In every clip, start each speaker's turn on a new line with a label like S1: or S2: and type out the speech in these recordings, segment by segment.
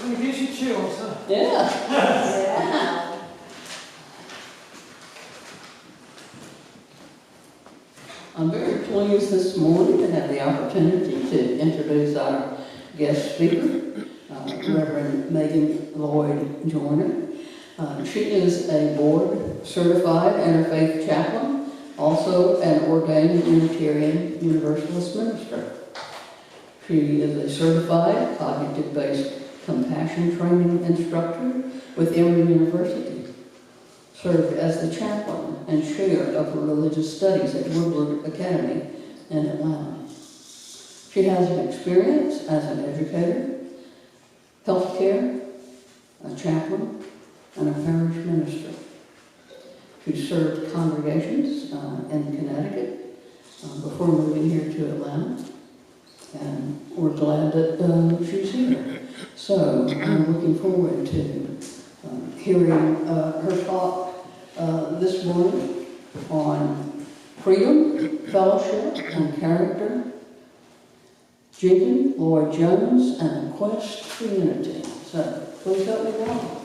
S1: It gives you chills, huh?
S2: Yeah.
S3: Yeah.
S2: I'm very pleased this morning to have the opportunity to introduce our guest speaker, Reverend Megan Lloyd Joiner. She is a board-certified interfaith chaplain, also an ordained Unitarian Universalist minister. She is a certified cognitive-based compassion training instructor with Emory University. Served as the chaplain and chair of religious studies at Woodward Academy in Atlanta. She has an experience as an educator, healthcare, a chaplain, and a parish minister. She served congregations in Connecticut before moving here to Atlanta, and we're glad that she's here. So I'm looking forward to hearing her talk this morning on freedom, fellowship, and character, Jenkin, Lloyd Joiner, and a quest for unity. So please help me welcome.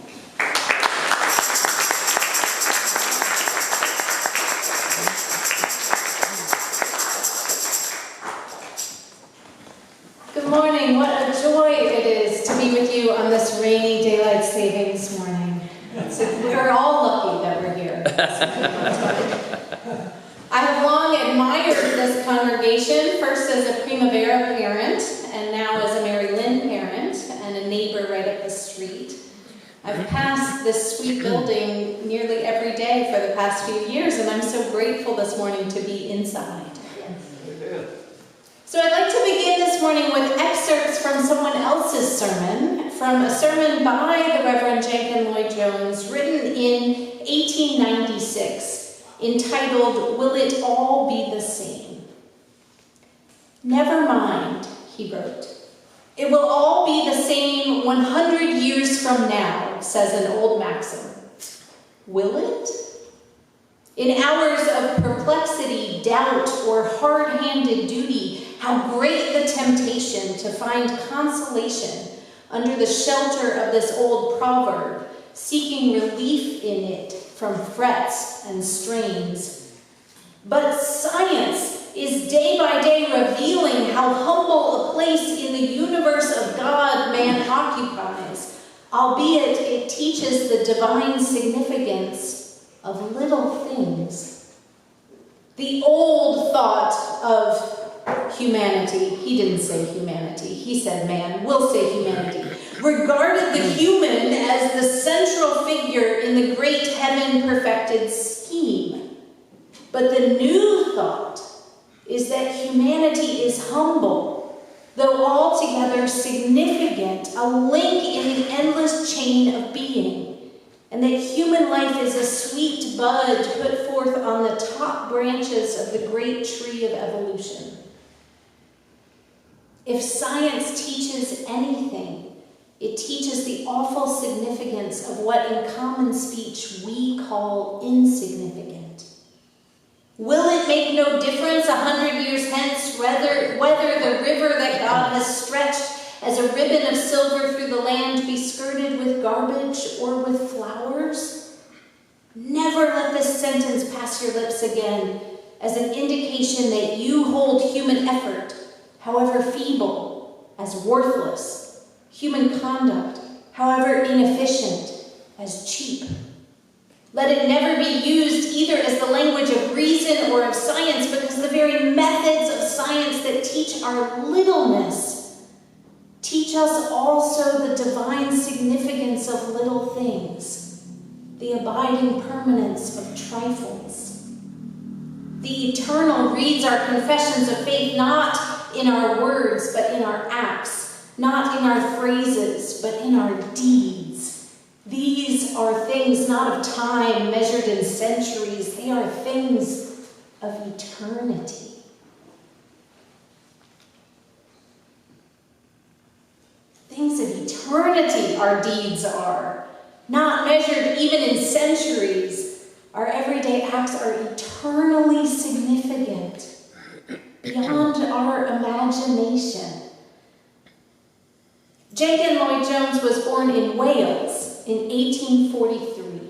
S3: Good morning. What a joy it is to be with you on this rainy daylight savings morning. We're all lucky that we're here. I have long admired this congregation, first as a Primavera parent, and now as a Mary Lynn parent, and a neighbor right up the street. I've passed this sweet building nearly every day for the past few years, and I'm so grateful this morning to be inside. So I'd like to begin this morning with excerpts from someone else's sermon, from a sermon by the Reverend Jenkin Lloyd Jones, written in 1896, entitled, "Will It All Be the Same?" "Never mind," he wrote. "It will all be the same 100 years from now," says an old maxim. Will it? In hours of perplexity, doubt, or hard-handed duty, how great the temptation to find consolation under the shelter of this old proverb, seeking relief in it from frets and strains. But science is day by day revealing how humble a place in the universe of God man occupies, albeit it teaches the divine significance of little things. The old thought of humanity, he didn't say humanity, he said man, we'll say humanity, regarded the human as the central figure in the great heaven-perfected scheme. But the new thought is that humanity is humble, though altogether significant, a link in the endless chain of being, and that human life is a sweet bud put forth on the top branches of the great tree of evolution. If science teaches anything, it teaches the awful significance of what in common speech we call insignificant. Will it make no difference 100 years hence whether the river that God has stretched as a ribbon of silver through the land be skirted with garbage or with flowers? Never let this sentence pass your lips again as an indication that you hold human effort, however feeble, as worthless, human conduct, however inefficient, as cheap. Let it never be used either as the language of reason or of science, because the very methods of science that teach our littleness teach us also the divine significance of little things, the abiding permanence of trifles. The eternal reads our confessions of faith not in our words, but in our acts, not in our phrases, but in our deeds. These are things not of time measured in centuries, they are things of eternity. Things of eternity our deeds are, not measured even in centuries. Our everyday acts are eternally significant, beyond our imagination. Jenkin Lloyd Jones was born in Wales in 1843.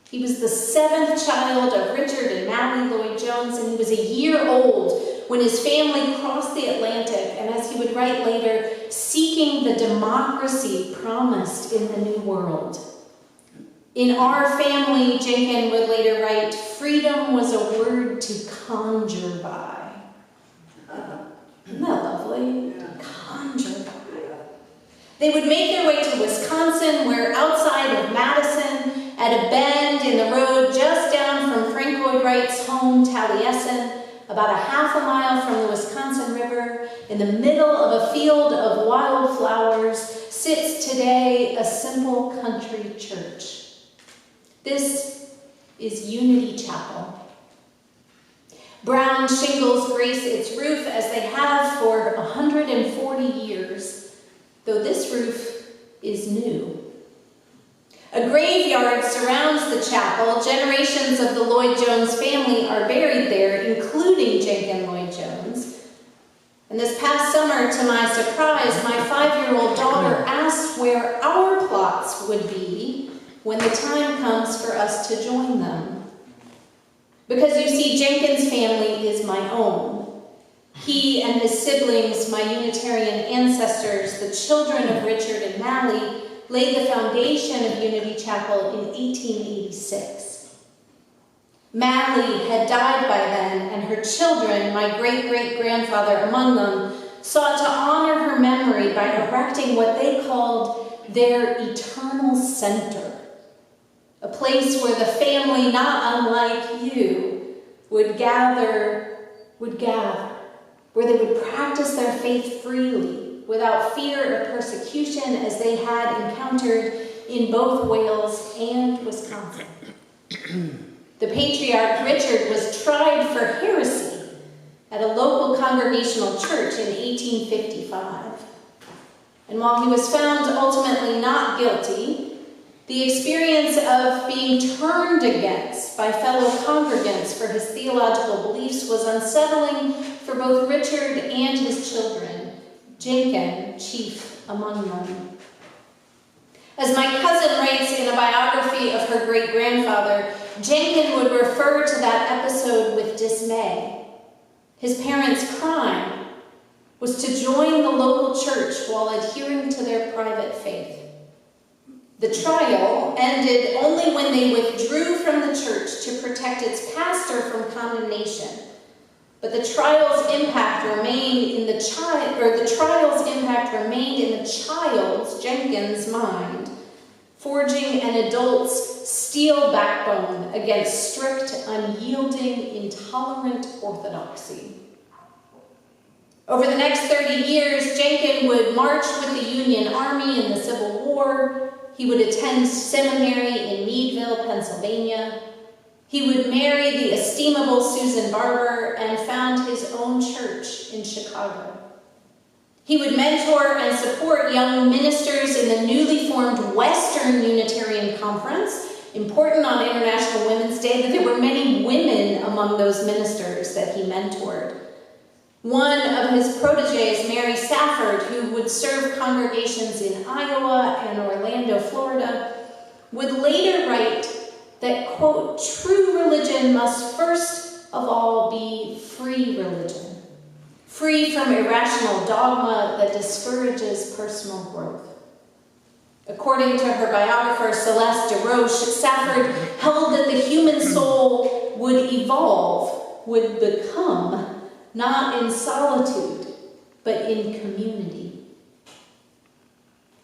S3: He was the 7th child of Richard and Mally Lloyd Jones, and he was a year old when his family crossed the Atlantic, and as he would write later, seeking the democracy promised in the New World. In our family, Jenkin would later write, freedom was a word to conjure by. Isn't that lovely? To conjure by. They would make their way to Wisconsin, where outside of Madison, at a bend in the road just down from Frank Lloyd Wright's home, Taliesin, about a half a mile from the Wisconsin River, in the middle of a field of wildflowers, sits today a simple country church. This is Unity Chapel. Brown shingles grace its roof as they have for 140 years, though this roof is new. A graveyard surrounds the chapel. Generations of the Lloyd Jones family are buried there, including Jenkin Lloyd Jones. And this past summer, to my surprise, my 5-year-old daughter asked where our plots would be when the time comes for us to join them. Because you see, Jenkin's family is my own. He and his siblings, my Unitarian ancestors, the children of Richard and Mally, laid the foundation of Unity Chapel in 1886. Mally had died by then, and her children, my great-great-grandfather among them, sought to honor her memory by erecting what they called their eternal center, a place where the family, not unlike you, would gather, where they would practice their faith freely, without fear of persecution as they had encountered in both Wales and Wisconsin. The patriarch Richard was tried for heresy at a local congregational church in 1855. And while he was found ultimately not guilty, the experience of being turned against by fellow congregants for his theological beliefs was unsettling for both Richard and his children, Jenkin chief among them. As my cousin writes in a biography of her great-grandfather, Jenkin would refer to that episode with dismay. His parents' crime was to join the local church while adhering to their private faith. The trial ended only when they withdrew from the church to protect its pastor from condemnation. But the trial's impact remained in the child's, Jenkin's, mind, forging an adult's steel backbone against strict, unyielding, intolerant orthodoxy. Over the next 30 years, Jenkin would march with the Union Army in the Civil War. He would attend seminary in Meadville, Pennsylvania. He would marry the estimable Susan Barber and found his own church in Chicago. He would mentor and support young ministers in the newly formed Western Unitarian Conference. Important on International Women's Day that there were many women among those ministers that he mentored. One of his proteges, Mary Safford, who would serve congregations in Iowa and Orlando, Florida, would later write that, quote, true religion must first of all be free religion, free from irrational dogma that discourages personal growth. According to her biographer, Celeste DeRoche, Safford held that the human soul would evolve, would become, not in solitude, but in community.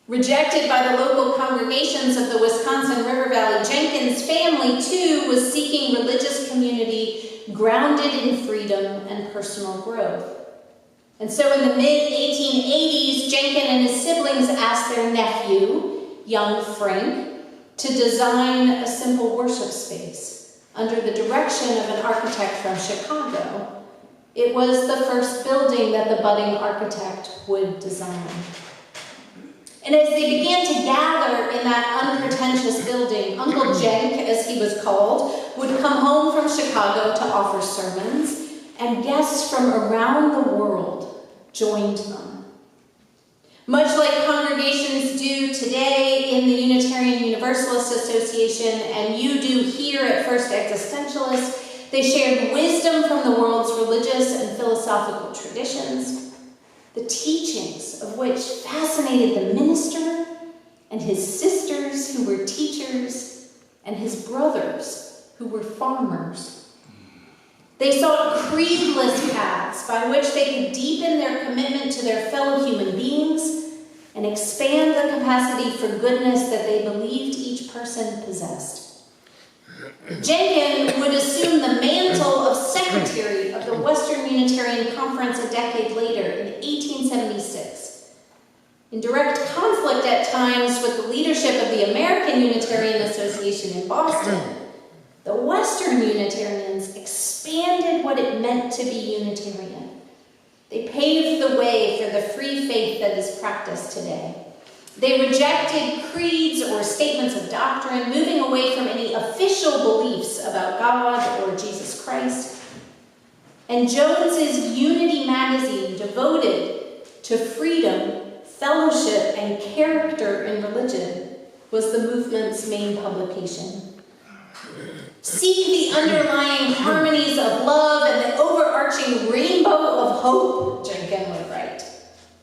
S3: Rejected by the local congregations of the Wisconsin River Valley, Jenkin's family, too, was seeking religious community grounded in freedom and personal growth. And so in the mid-1880s, Jenkin and his siblings asked their nephew, young Frank, to design a simple worship space under the direction of an architect from Chicago. It was the first building that the budding architect would design. And as they began to gather in that unpretentious building, Uncle Jenk, as he was called, would come home from Chicago to offer sermons, and guests from around the world joined them. Much like congregations do today in the Unitarian Universalist Association, and you do here at First Existentialist, they shared wisdom from the world's religious and philosophical traditions, the teachings of which fascinated the minister and his sisters who were teachers and his brothers who were farmers. They sought creedless paths by which they could deepen their commitment to their fellow human beings and expand the capacity for goodness that they believed each person possessed. Jenkin would assume the mantle of secretary of the Western Unitarian Conference a decade later, in 1876. In direct conflict at times with the leadership of the American Unitarian Association in Boston, the Western Unitarians expanded what it meant to be Unitarian. They paved the way for the free faith that is practiced today. They rejected creeds or statements of doctrine, moving away from any official beliefs about God or Jesus Christ. And Jones's Unity magazine, devoted to freedom, fellowship, and character in religion, was the movement's main publication. Seek the underlying harmonies of love and the overarching rainbow of hope, Jenkin would write.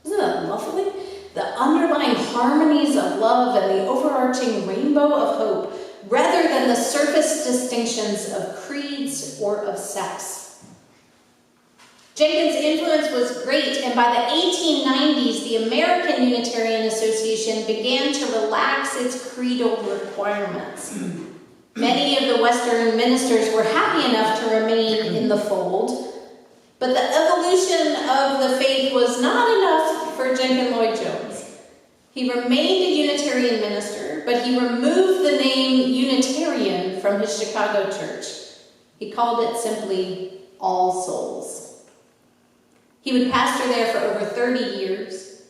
S3: Isn't that lovely? The underlying harmonies of love and the overarching rainbow of hope, rather than the surface distinctions of creeds or of sects. Jenkin's influence was great, and by the 1890s, the American Unitarian Association began to relax its creedal requirements. Many of the Western ministers were happy enough to remain in the fold, but the evolution of the faith was not enough for Jenkin Lloyd Jones. He remained a Unitarian minister, but he removed the name Unitarian from his Chicago church. He called it simply All Souls. He would pastor there for over 30 years.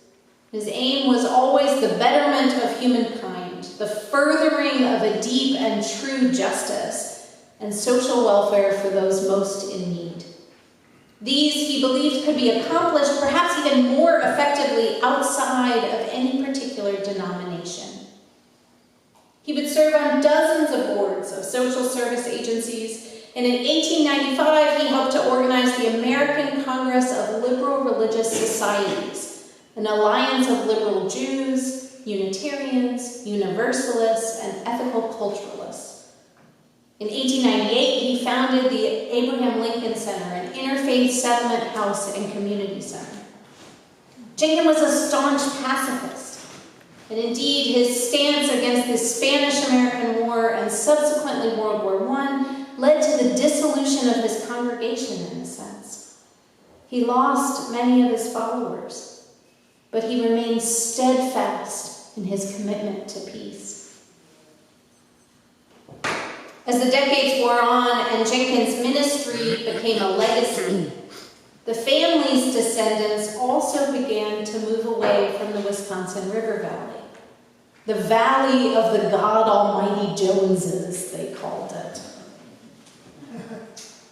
S3: His aim was always the betterment of humankind, the furthering of a deep and true justice, and social welfare for those most in need. These, he believed, could be accomplished perhaps even more effectively outside of any particular denomination. He would serve on dozens of boards of social service agencies, and in 1895 he helped to organize the American Congress of Liberal Religious Societies, an alliance of liberal Jews, Unitarians, Universalists, and ethical culturalists. In 1898, he founded the Abraham Lincoln Center, an interfaith settlement house and community center. Jenkin was a staunch pacifist, and indeed his stance against the Spanish-American War and subsequently World War I led to the dissolution of his congregation in a sense. He lost many of his followers, but he remained steadfast in his commitment to peace. As the decades wore on and Jenkin's ministry became a legacy, the family's descendants also began to move away from the Wisconsin River Valley. The Valley of the God Almighty Joneses, they called it.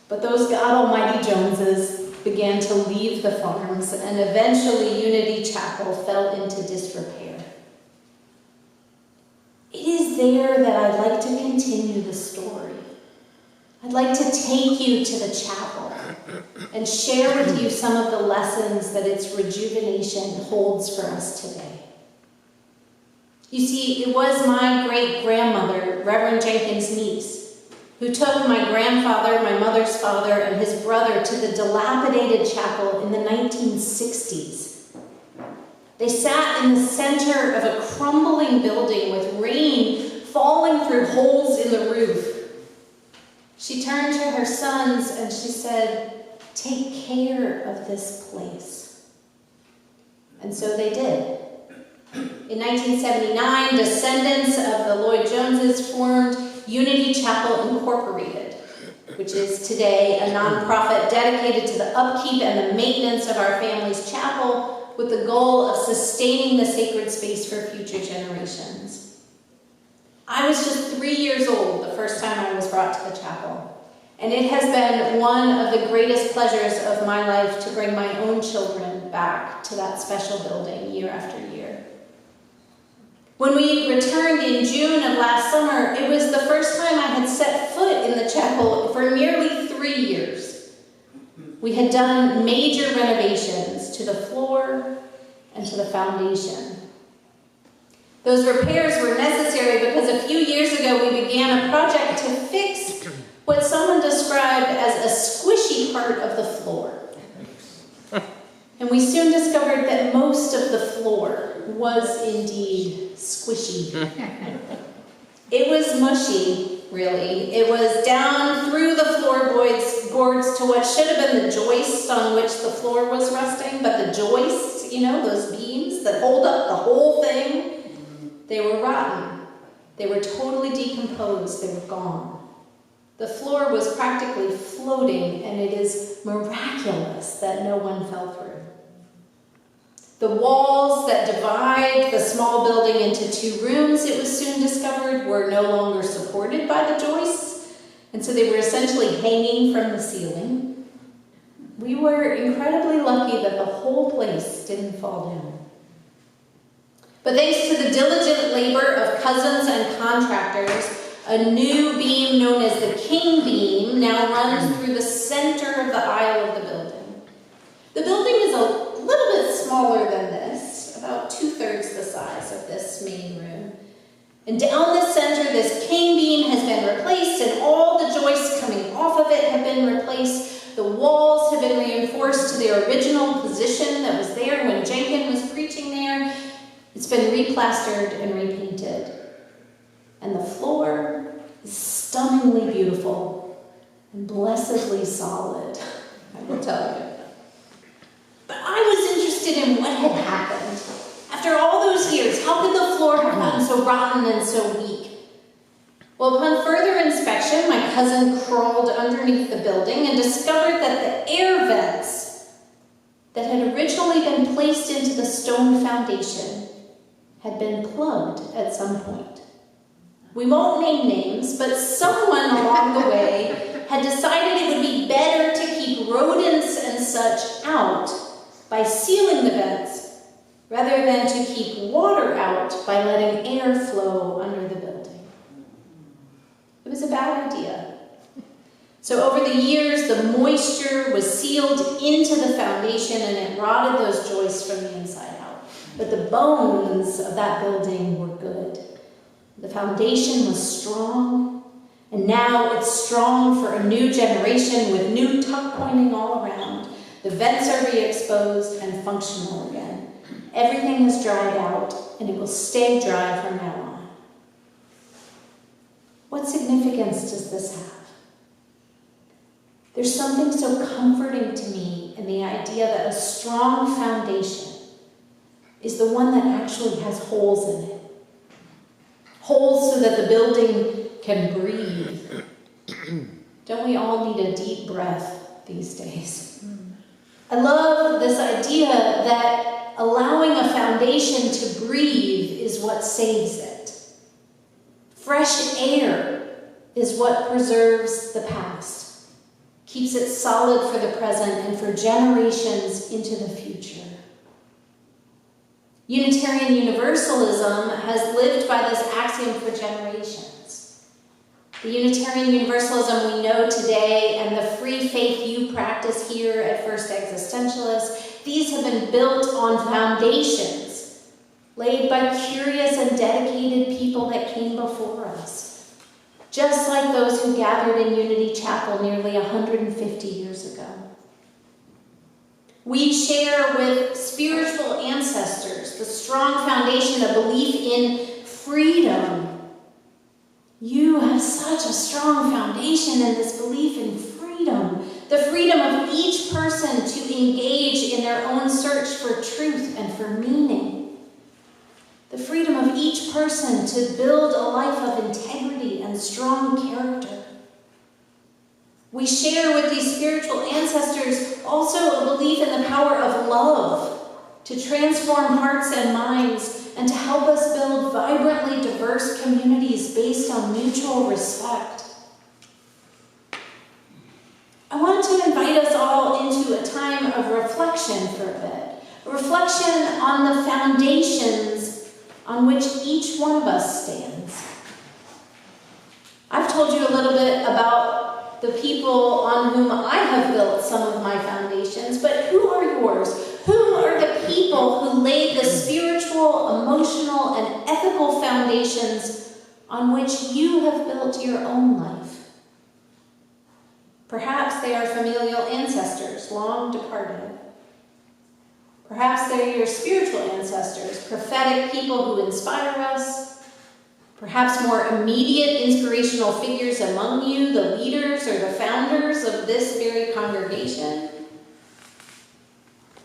S3: But those God Almighty Joneses began to leave the farms, and eventually Unity Chapel fell into disrepair. It is there that I'd like to continue the story. I'd like to take you to the chapel and share with you some of the lessons that its rejuvenation holds for us today. You see, it was my great-grandmother, Reverend Jenkin's niece, who took my grandfather, my mother's father, and his brother to the dilapidated chapel in the 1960s. They sat in the center of a crumbling building with rain falling through holes in the roof. She turned to her sons and she said, "Take care of this place." And so they did. In 1979, descendants of the Lloyd Joneses formed Unity Chapel Incorporated, which is today a nonprofit dedicated to the upkeep and the maintenance of our family's chapel, with the goal of sustaining the sacred space for future generations. I was just 3 years old the first time I was brought to the chapel, and it has been one of the greatest pleasures of my life to bring my own children back to that special building year after year. When we returned in June of last summer, it was the first time I had set foot in the chapel for nearly 3 years. We had done major renovations to the floor and to the foundation. Those repairs were necessary because a few years ago we began a project to fix what someone described as a squishy part of the floor. And we soon discovered that most of the floor was indeed squishy. It was mushy, really. It was down through the floorboards to what should have been the joists on which the floor was resting, but the joists, those beams that hold up the whole thing, they were rotten. They were totally decomposed. They were gone. The floor was practically floating, and it is miraculous that no one fell through. The walls that divide the small building into 2 rooms, it was soon discovered, were no longer supported by the joists, and so they were essentially hanging from the ceiling. We were incredibly lucky that the whole place didn't fall down. But thanks to the diligent labor of cousins and contractors, a new beam known as the King beam now runs through the center of the aisle of the building. The building is a little bit smaller than this, about 2/3 the size of this main room. And down the center, this King beam has been replaced, and all the joists coming off of it have been replaced. The walls have been reinforced to their original position that was there when Jenkin was preaching there. It's been replastered and repainted. And the floor is stunningly beautiful and blessedly solid, I will tell you. But I was interested in what had happened. After all those years, how could the floor have gotten so rotten and so weak? Well, upon further inspection, my cousin crawled underneath the building and discovered that the air vents that had originally been placed into the stone foundation had been plugged at some point. We won't name names, but someone along the way had decided it would be better to keep rodents and such out by sealing the vents rather than to keep water out by letting air flow under the building. It was a bad idea. So over the years, the moisture was sealed into the foundation and it rotted those joists from the inside out. But the bones of that building were good. The foundation was strong, and now it's strong for a new generation with new tuck pointing all around. The vents are re-exposed and functional again. Everything is dried out, and it will stay dry from now on. What significance does this have? There's something so comforting to me in the idea that a strong foundation is the one that actually has holes in it. Holes so that the building can breathe. Don't we all need a deep breath these days? I love this idea that allowing a foundation to breathe is what saves it. Fresh air is what preserves the past, keeps it solid for the present and for generations into the future. Unitarian Universalism has lived by this axiom for generations. The Unitarian Universalism we know today and the free faith you practice here at First Existentialist, these have been built on foundations laid by curious and dedicated people that came before us, just like those who gathered in Unity Chapel nearly 150 years ago. We share with spiritual ancestors the strong foundation of belief in freedom. You have such a strong foundation in this belief in freedom. The freedom of each person to engage in their own search for truth and for meaning. The freedom of each person to build a life of integrity and strong character. We share with these spiritual ancestors also a belief in the power of love to transform hearts and minds and to help us build vibrantly diverse communities based on mutual respect. I want to invite us all into a time of reflection for a bit. A reflection on the foundations on which each one of us stands. I've told you a little bit about the people on whom I have built some of my foundations, but who are yours? Who are the people who laid the spiritual, emotional, and ethical foundations on which you have built your own life? Perhaps they are familial ancestors, long departed. Perhaps they're your spiritual ancestors, prophetic people who inspire us. Perhaps more immediate inspirational figures among you, the leaders or the founders of this very congregation.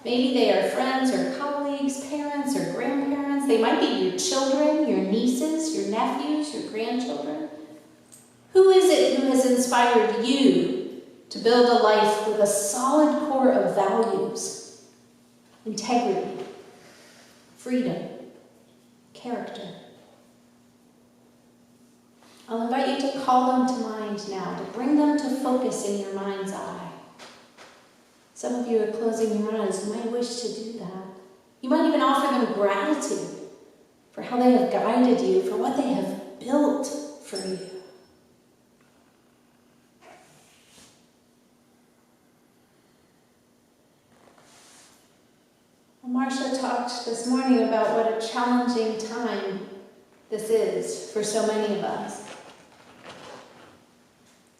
S3: Maybe they are friends or colleagues, parents or grandparents. They might be your children, your nieces, your nephews, your grandchildren. Who is it who has inspired you to build a life with a solid core of values, integrity, freedom, character? I'll invite you to call them to mind now, to bring them to focus in your mind's eye. Some of you are closing your eyes. You might wish to do that. You might even offer them gratitude for how they have guided you, for what they have built for you. Marcia talked this morning about what a challenging time this is for so many of us.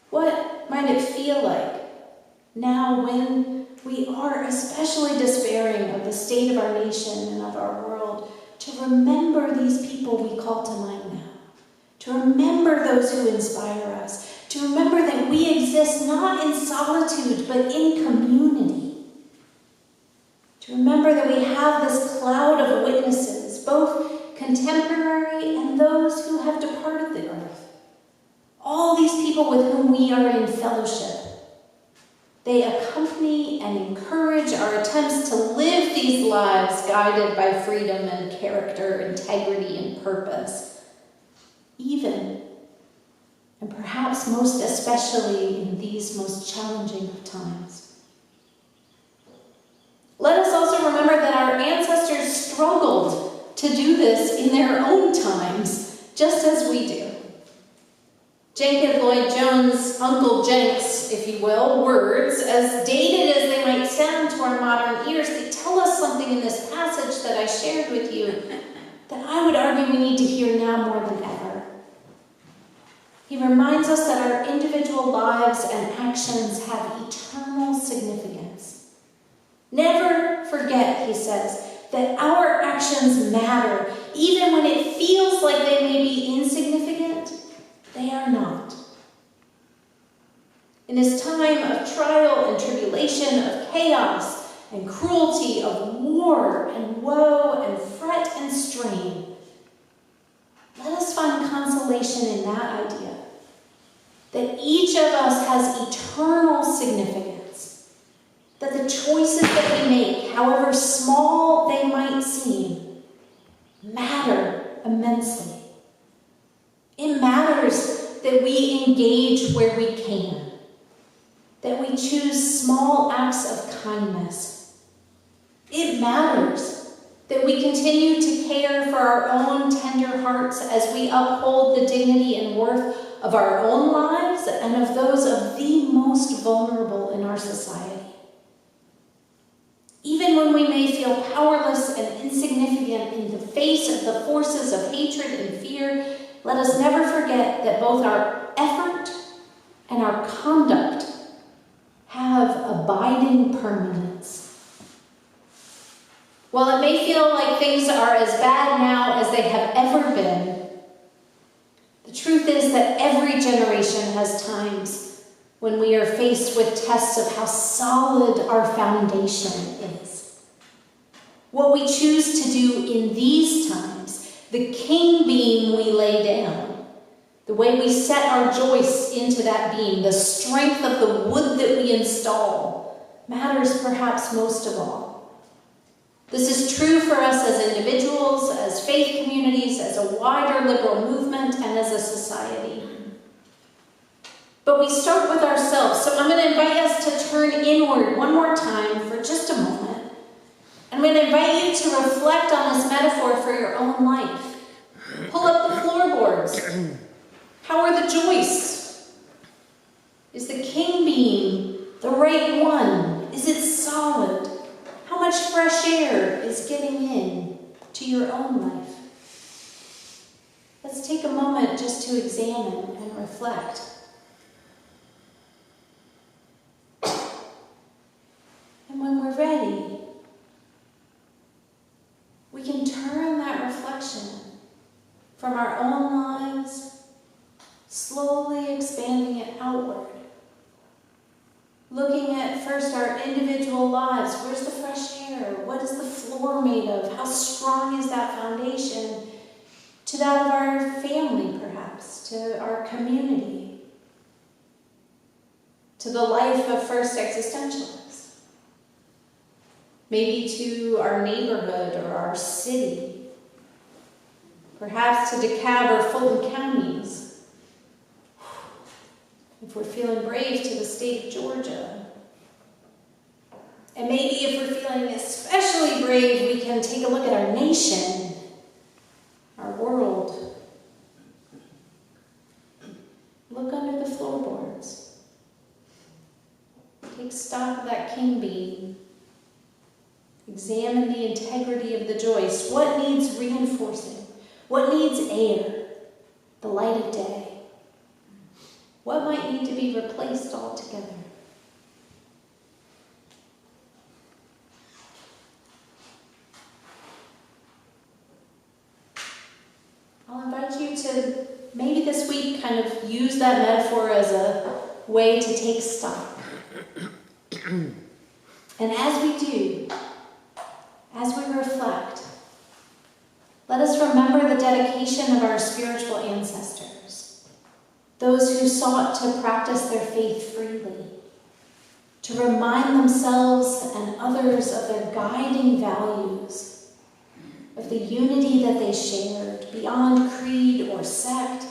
S3: What might it feel like now when we are especially despairing of the state of our nation and of our world, to remember these people we call to mind now, to remember those who inspire us, to remember that we exist not in solitude but in community, to remember that we have this cloud of witnesses, both contemporary and those who have departed the earth. All these people with whom we are in fellowship. They accompany and encourage our attempts to live these lives guided by freedom and character, integrity and purpose. Even, and perhaps most especially in these most challenging of times. Let us also remember that our ancestors struggled to do this in their own times, just as we do. Jenkin, Lloyd Jones, Uncle Jenks, if you will, words, as dated as they might sound to our modern ears, they tell us something in this passage that I shared with you that I would argue we need to hear now more than ever. He reminds us that our individual lives and actions have eternal significance. Never forget, he says, that our actions matter, even when it feels like they may be insignificant. They are not. In this time of trial and tribulation, of chaos and cruelty, of war and woe and fret and strain, let us find consolation in that idea, that each of us has eternal significance, that the choices that we make, however small they might seem, matter immensely. It matters that we engage where we can, that we choose small acts of kindness. It matters that we continue to care for our own tender hearts as we uphold the dignity and worth of our own lives and of those of the most vulnerable in our society. Even when we may feel powerless and insignificant in the face of the forces of hatred and fear, let us never forget that both our effort and our conduct have abiding permanence. While it may feel like things are as bad now as they have ever been, the truth is that every generation has times when we are faced with tests of how solid our foundation is. What we choose to do in these times, the king beam we lay down, the way we set our joists into that beam, the strength of the wood that we install, matters perhaps most of all. This is true for us as individuals, as faith communities, as a wider liberal movement, and as a society. But we start with ourselves, so I'm going to invite us to turn inward one more time for just a moment. I'm going to invite you to reflect on this metaphor for your own life. Pull up the floorboards. How are the joists? Is the king beam the right one? Is it solid? How much fresh air is getting in to your own life? Let's take a moment just to examine and reflect. And when we're ready, we can turn that reflection from our own lives, slowly expanding it outward. Looking at first our individual lives. Where's the fresh air? What is the floor made of? How strong is that foundation? To that of our family, perhaps, to our community, to the life of first existentialists, maybe to our neighborhood or our city, perhaps to DeKalb or Fulton counties, if we're feeling brave, to the state of Georgia. And maybe if we're feeling especially brave, we can take a look at our nation, our world. Look under the floorboards. Take stock of that king beam. Examine the integrity of the joist. What needs reinforcing? What needs air? The light of day. What might need to be replaced altogether? I'll invite you to maybe this week kind of use that metaphor as a way to take stock. And as we do, as we reflect, let us remember the dedication of our spiritual ancestors, those who sought to practice their faith freely, to remind themselves and others of their guiding values, of the unity that they shared beyond creed or sect,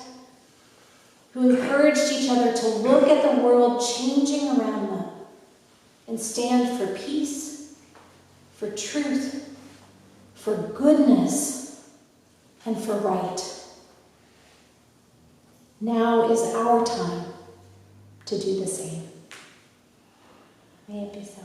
S3: who encouraged each other to look at the world changing around them and stand for peace, for truth, for goodness, and for right. Now is our time to do the same. May it be so.